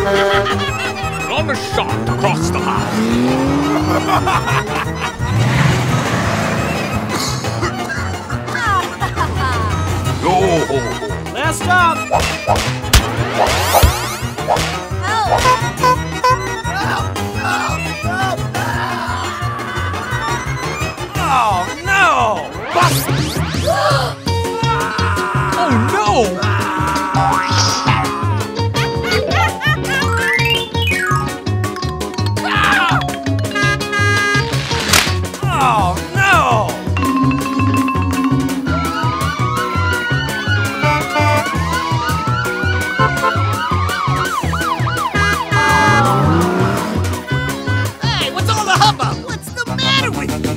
Run a shot across the bow. Go! Last stop! Oh no! Oh no! Oh no! Hey, what's all the hubbub? What's the matter with you?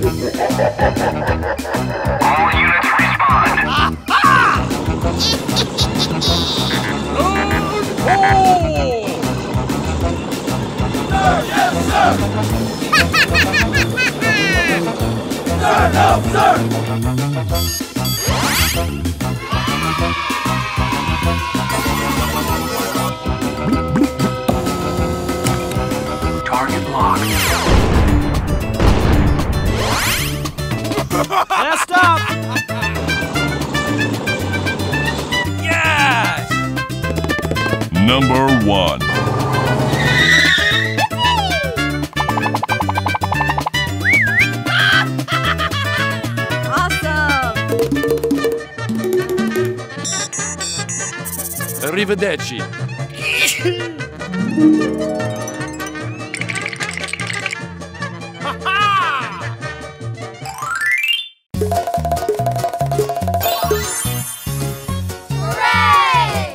All units respond. Aha! Sir, yes, sir! Sir, no, sir! Target locked. Last stop! Yes! Number 1. Awesome! Arrivederci. Hooray!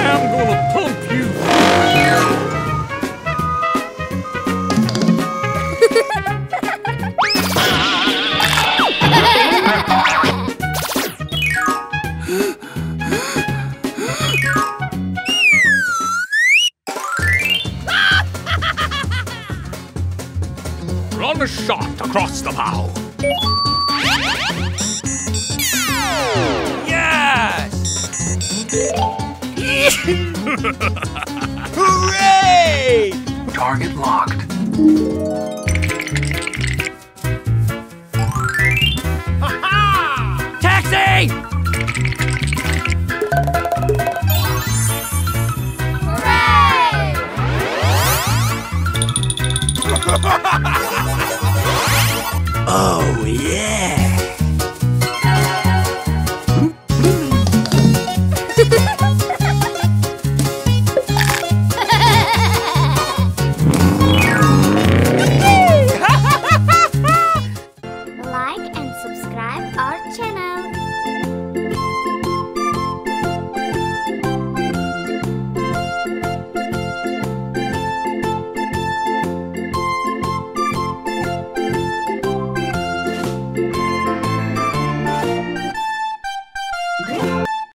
I'm gonna pump you. Run a shot across the bow. Yes! Hooray! Target locked. Taxi! Hooray! Oh,